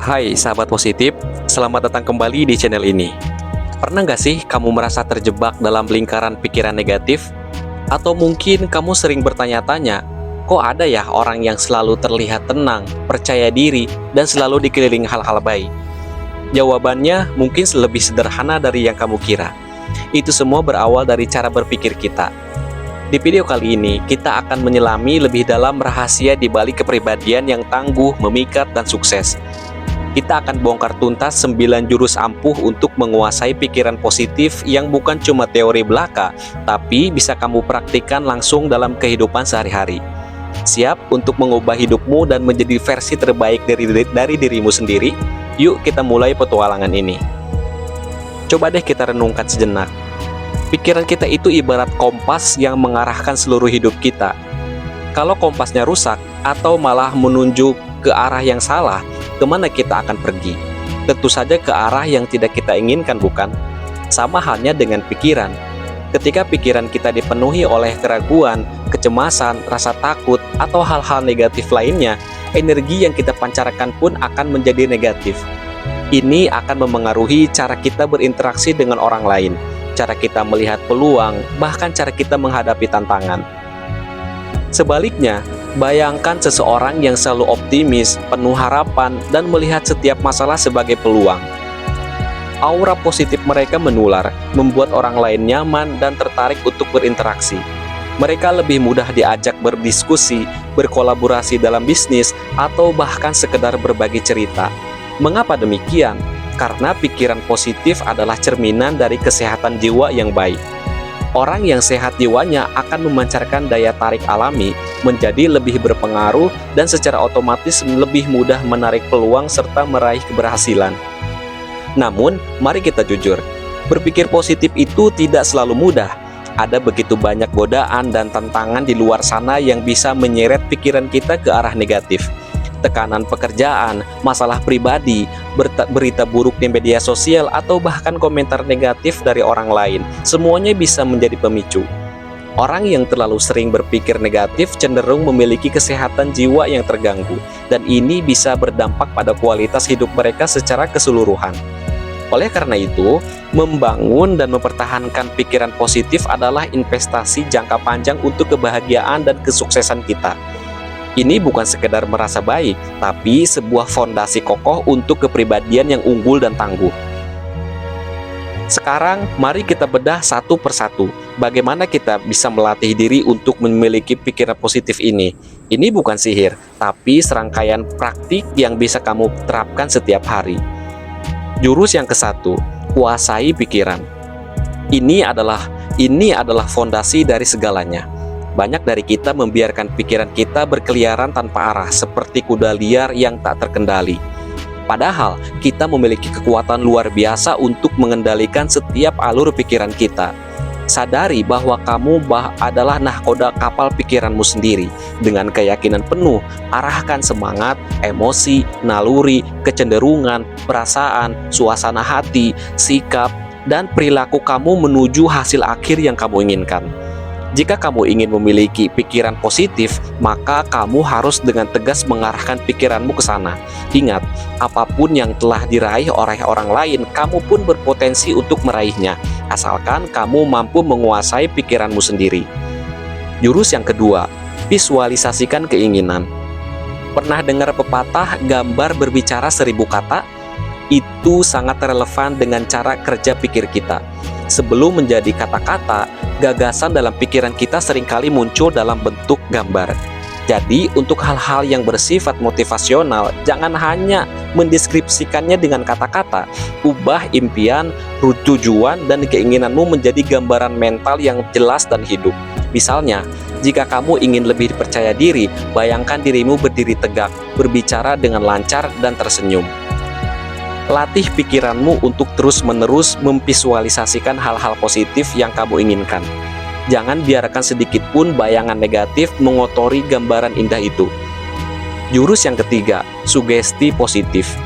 Hai sahabat positif, selamat datang kembali di channel ini. Pernah nggak sih kamu merasa terjebak dalam lingkaran pikiran negatif? Atau mungkin kamu sering bertanya-tanya, kok ada ya orang yang selalu terlihat tenang, percaya diri, dan selalu dikelilingi hal-hal baik? Jawabannya mungkin lebih sederhana dari yang kamu kira. Itu semua berawal dari cara berpikir kita. Di video kali ini, kita akan menyelami lebih dalam rahasia di balik kepribadian yang tangguh, memikat, dan sukses. Kita akan bongkar tuntas 9 jurus ampuh untuk menguasai pikiran positif yang bukan cuma teori belaka, tapi bisa kamu praktikkan langsung dalam kehidupan sehari-hari. Siap untuk mengubah hidupmu dan menjadi versi terbaik dari dirimu sendiri? Yuk kita mulai petualangan ini. Coba deh kita renungkan sejenak. Pikiran kita itu ibarat kompas yang mengarahkan seluruh hidup kita. Kalau kompasnya rusak atau malah menunjuk ke arah yang salah, kemana kita akan pergi? Tentu saja ke arah yang tidak kita inginkan, bukan? Sama halnya dengan pikiran. Ketika pikiran kita dipenuhi oleh keraguan, kecemasan, rasa takut, atau hal-hal negatif lainnya, energi yang kita pancarkan pun akan menjadi negatif. Ini akan memengaruhi cara kita berinteraksi dengan orang lain, cara kita melihat peluang, bahkan cara kita menghadapi tantangan. Sebaliknya, bayangkan seseorang yang selalu optimis, penuh harapan, dan melihat setiap masalah sebagai peluang. Aura positif mereka menular, membuat orang lain nyaman dan tertarik untuk berinteraksi. Mereka lebih mudah diajak berdiskusi, berkolaborasi dalam bisnis, atau bahkan sekedar berbagi cerita. Mengapa demikian? Karena pikiran positif adalah cerminan dari kesehatan jiwa yang baik. Orang yang sehat jiwanya akan memancarkan daya tarik alami, menjadi lebih berpengaruh dan secara otomatis lebih mudah menarik peluang serta meraih keberhasilan. Namun, mari kita jujur, berpikir positif itu tidak selalu mudah. Ada begitu banyak godaan dan tantangan di luar sana yang bisa menyeret pikiran kita ke arah negatif. Tekanan pekerjaan, masalah pribadi, berita buruk di media sosial, atau bahkan komentar negatif dari orang lain, semuanya bisa menjadi pemicu. Orang yang terlalu sering berpikir negatif cenderung memiliki kesehatan jiwa yang terganggu, dan ini bisa berdampak pada kualitas hidup mereka secara keseluruhan. Oleh karena itu, membangun dan mempertahankan pikiran positif adalah investasi jangka panjang untuk kebahagiaan dan kesuksesan kita. Ini bukan sekedar merasa baik, tapi sebuah fondasi kokoh untuk kepribadian yang unggul dan tangguh. Sekarang, mari kita bedah satu persatu. Bagaimana kita bisa melatih diri untuk memiliki pikiran positif ini? Ini bukan sihir, tapi serangkaian praktik yang bisa kamu terapkan setiap hari. Jurus yang ke-1, kuasai pikiran. Ini adalah fondasi dari segalanya. Banyak dari kita membiarkan pikiran kita berkeliaran tanpa arah, seperti kuda liar yang tak terkendali. Padahal, kita memiliki kekuatan luar biasa untuk mengendalikan setiap alur pikiran kita. Sadari bahwa kamu adalah nahkoda kapal pikiranmu sendiri. Dengan keyakinan penuh, arahkan semangat, emosi, naluri, kecenderungan, perasaan, suasana hati, sikap, dan perilaku kamu menuju hasil akhir yang kamu inginkan. Jika kamu ingin memiliki pikiran positif, maka kamu harus dengan tegas mengarahkan pikiranmu ke sana. Ingat, apapun yang telah diraih oleh orang lain, kamu pun berpotensi untuk meraihnya, asalkan kamu mampu menguasai pikiranmu sendiri. Jurus yang kedua, visualisasikan keinginan. Pernah dengar pepatah gambar berbicara 1000 kata? Itu sangat relevan dengan cara kerja pikir kita. Sebelum menjadi kata-kata, gagasan dalam pikiran kita seringkali muncul dalam bentuk gambar. Jadi, untuk hal-hal yang bersifat motivasional, jangan hanya mendeskripsikannya dengan kata-kata. Ubah impian, tujuan, dan keinginanmu menjadi gambaran mental yang jelas dan hidup. Misalnya, jika kamu ingin lebih percaya diri, bayangkan dirimu berdiri tegak, berbicara dengan lancar dan tersenyum. Latih pikiranmu untuk terus-menerus memvisualisasikan hal-hal positif yang kamu inginkan. Jangan biarkan sedikit pun bayangan negatif mengotori gambaran indah itu. Jurus yang ketiga, sugesti positif.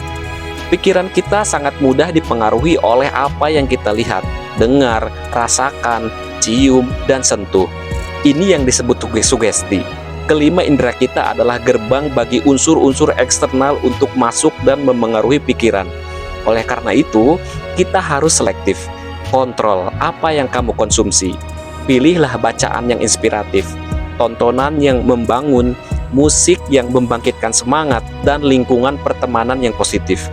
Pikiran kita sangat mudah dipengaruhi oleh apa yang kita lihat, dengar, rasakan, cium, dan sentuh. Ini yang disebut sugesti. Kelima indera kita adalah gerbang bagi unsur-unsur eksternal untuk masuk dan memengaruhi pikiran. Oleh karena itu, kita harus selektif. Kontrol apa yang kamu konsumsi. Pilihlah bacaan yang inspiratif, tontonan yang membangun, musik yang membangkitkan semangat, dan lingkungan pertemanan yang positif.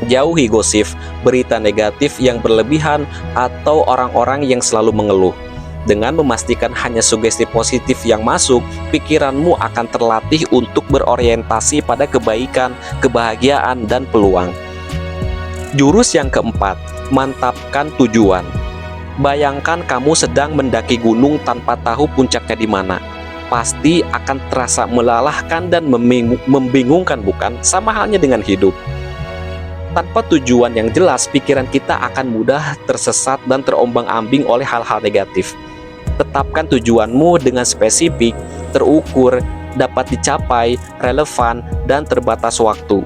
Jauhi gosip, berita negatif yang berlebihan, atau orang-orang yang selalu mengeluh. Dengan memastikan hanya sugesti positif yang masuk, pikiranmu akan terlatih untuk berorientasi pada kebaikan, kebahagiaan, dan peluang. Jurus yang keempat, mantapkan tujuan. Bayangkan kamu sedang mendaki gunung tanpa tahu puncaknya di mana. Pasti akan terasa melelahkan dan membingungkan, bukan? Sama halnya dengan hidup. Tanpa tujuan yang jelas, pikiran kita akan mudah tersesat dan terombang-ambing oleh hal-hal negatif. Tetapkan tujuanmu dengan spesifik, terukur, dapat dicapai, relevan, dan terbatas waktu.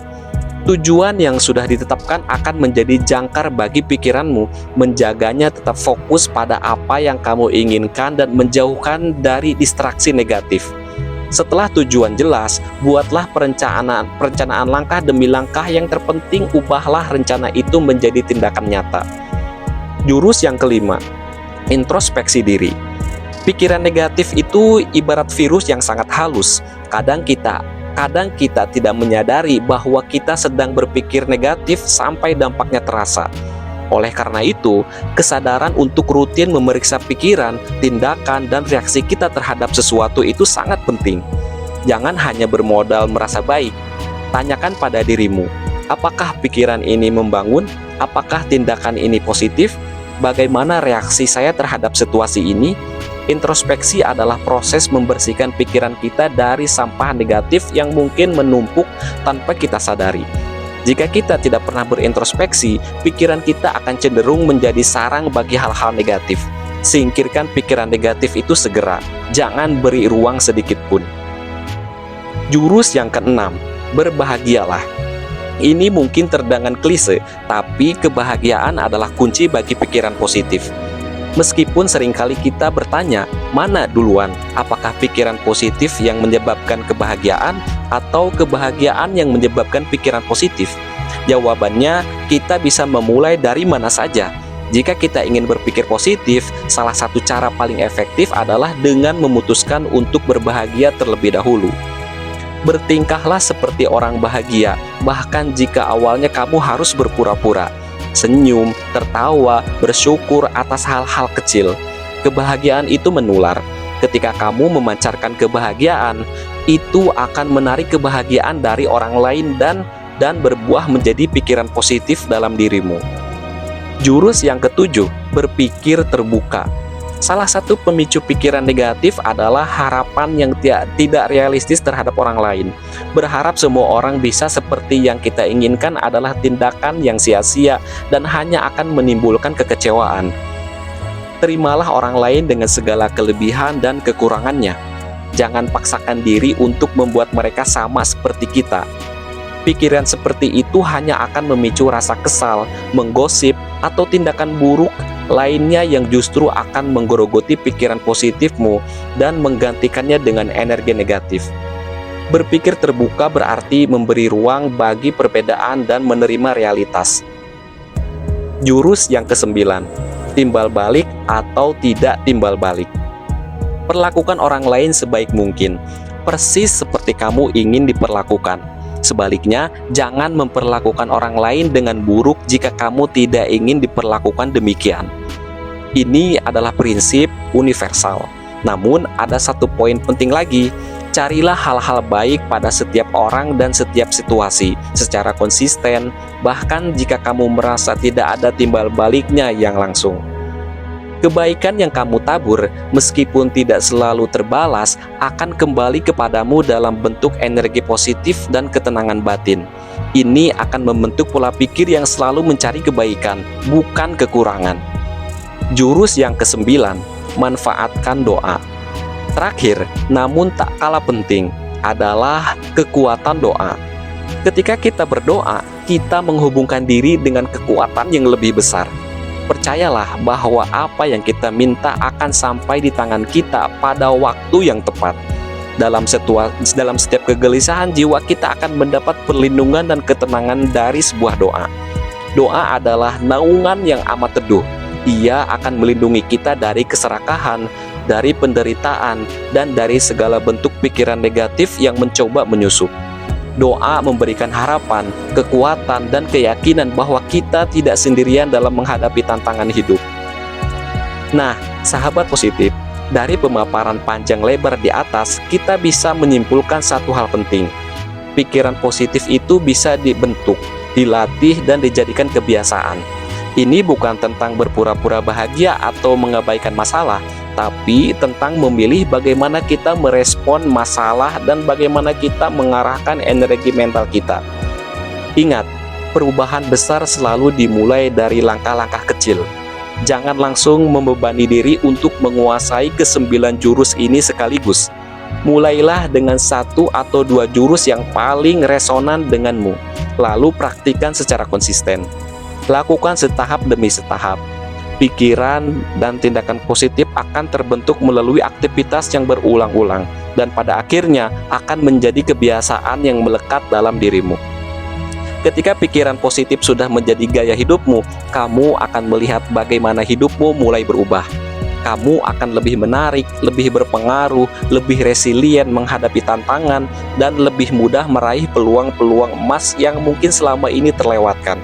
Tujuan yang sudah ditetapkan akan menjadi jangkar bagi pikiranmu, menjaganya tetap fokus pada apa yang kamu inginkan dan menjauhkan dari distraksi negatif. Setelah tujuan jelas, buatlah perencanaan langkah demi langkah. Yang terpenting, ubahlah rencana itu menjadi tindakan nyata. Jurus yang kelima, introspeksi diri. Pikiran negatif itu ibarat virus yang sangat halus. Kadang kita tidak menyadari bahwa kita sedang berpikir negatif sampai dampaknya terasa. Oleh karena itu, kesadaran untuk rutin memeriksa pikiran, tindakan, dan reaksi kita terhadap sesuatu itu sangat penting. Jangan hanya bermodal merasa baik. Tanyakan pada dirimu, apakah pikiran ini membangun? Apakah tindakan ini positif? Bagaimana reaksi saya terhadap situasi ini? Introspeksi adalah proses membersihkan pikiran kita dari sampah negatif yang mungkin menumpuk tanpa kita sadari. Jika kita tidak pernah berintrospeksi, pikiran kita akan cenderung menjadi sarang bagi hal-hal negatif. Singkirkan pikiran negatif itu segera, jangan beri ruang sedikit pun. Jurus yang keenam, berbahagialah. Ini mungkin terdengar klise, tapi kebahagiaan adalah kunci bagi pikiran positif. Meskipun seringkali kita bertanya, mana duluan? Apakah pikiran positif yang menyebabkan kebahagiaan atau kebahagiaan yang menyebabkan pikiran positif? Jawabannya, kita bisa memulai dari mana saja. Jika kita ingin berpikir positif, salah satu cara paling efektif adalah dengan memutuskan untuk berbahagia terlebih dahulu. Bertingkahlah seperti orang bahagia, bahkan jika awalnya kamu harus berpura-pura. Senyum, tertawa, bersyukur atas hal-hal kecil. Kebahagiaan itu menular. Ketika kamu memancarkan kebahagiaan, itu akan menarik kebahagiaan dari orang lain dan berbuah menjadi pikiran positif dalam dirimu. Jurus yang ketujuh, berpikir terbuka. Salah satu pemicu pikiran negatif adalah harapan yang tidak realistis terhadap orang lain. Berharap semua orang bisa seperti yang kita inginkan adalah tindakan yang sia-sia dan hanya akan menimbulkan kekecewaan. Terimalah orang lain dengan segala kelebihan dan kekurangannya. Jangan paksakan diri untuk membuat mereka sama seperti kita. Pikiran seperti itu hanya akan memicu rasa kesal, menggosip, atau tindakan buruk lainnya yang justru akan menggerogoti pikiran positifmu dan menggantikannya dengan energi negatif. Berpikir terbuka berarti memberi ruang bagi perbedaan dan menerima realitas. Jurus yang kesembilan, timbal balik atau tidak timbal balik. Perlakukan orang lain sebaik mungkin, persis seperti kamu ingin diperlakukan. Sebaliknya, jangan memperlakukan orang lain dengan buruk jika kamu tidak ingin diperlakukan demikian. Ini adalah prinsip universal. Namun, ada satu poin penting lagi. Carilah hal-hal baik pada setiap orang dan setiap situasi secara konsisten, bahkan jika kamu merasa tidak ada timbal baliknya yang langsung. Kebaikan yang kamu tabur, meskipun tidak selalu terbalas, akan kembali kepadamu dalam bentuk energi positif dan ketenangan batin. Ini akan membentuk pola pikir yang selalu mencari kebaikan, bukan kekurangan. Jurus yang kesembilan, manfaatkan doa. Terakhir, namun tak kalah penting, adalah kekuatan doa. Ketika kita berdoa, kita menghubungkan diri dengan kekuatan yang lebih besar. Percayalah bahwa apa yang kita minta akan sampai di tangan kita pada waktu yang tepat. Dalam setiap kegelisahan jiwa, kita akan mendapat perlindungan dan ketenangan dari sebuah doa. Doa adalah naungan yang amat teduh. Ia akan melindungi kita dari keserakahan, dari penderitaan, dan dari segala bentuk pikiran negatif yang mencoba menyusup. Doa memberikan harapan, kekuatan, dan keyakinan bahwa kita tidak sendirian dalam menghadapi tantangan hidup. Nah, sahabat positif, dari pemaparan panjang lebar di atas, kita bisa menyimpulkan satu hal penting. Pikiran positif itu bisa dibentuk, dilatih, dan dijadikan kebiasaan. Ini bukan tentang berpura-pura bahagia atau mengabaikan masalah, tapi tentang memilih bagaimana kita merespon masalah dan bagaimana kita mengarahkan energi mental kita. Ingat, perubahan besar selalu dimulai dari langkah-langkah kecil. Jangan langsung membebani diri untuk menguasai ke-9 jurus ini sekaligus. Mulailah dengan 1 atau 2 jurus yang paling resonan denganmu, lalu praktikkan secara konsisten. Lakukan setahap demi setahap. Pikiran dan tindakan positif akan terbentuk melalui aktivitas yang berulang-ulang, dan pada akhirnya akan menjadi kebiasaan yang melekat dalam dirimu. Ketika pikiran positif sudah menjadi gaya hidupmu, kamu akan melihat bagaimana hidupmu mulai berubah. Kamu akan lebih menarik, lebih berpengaruh, lebih resilient menghadapi tantangan, dan lebih mudah meraih peluang-peluang emas yang mungkin selama ini terlewatkan.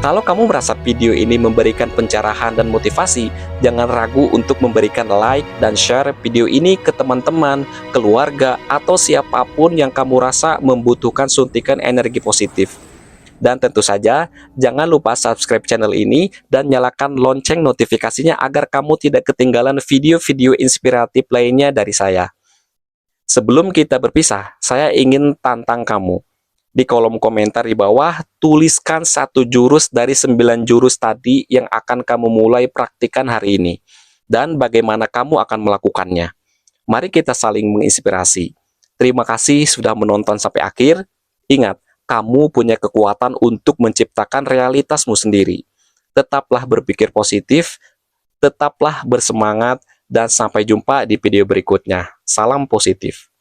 Kalau kamu merasa video ini memberikan pencerahan dan motivasi, jangan ragu untuk memberikan like dan share video ini ke teman-teman, keluarga, atau siapapun yang kamu rasa membutuhkan suntikan energi positif. Dan tentu saja, jangan lupa subscribe channel ini dan nyalakan lonceng notifikasinya agar kamu tidak ketinggalan video-video inspiratif lainnya dari saya. Sebelum kita berpisah, saya ingin tantang kamu. Di kolom komentar di bawah, tuliskan 1 jurus dari 9 jurus tadi yang akan kamu mulai praktikkan hari ini, dan bagaimana kamu akan melakukannya. Mari kita saling menginspirasi. Terima kasih sudah menonton sampai akhir. Ingat, kamu punya kekuatan untuk menciptakan realitasmu sendiri. Tetaplah berpikir positif, tetaplah bersemangat, dan sampai jumpa di video berikutnya. Salam positif.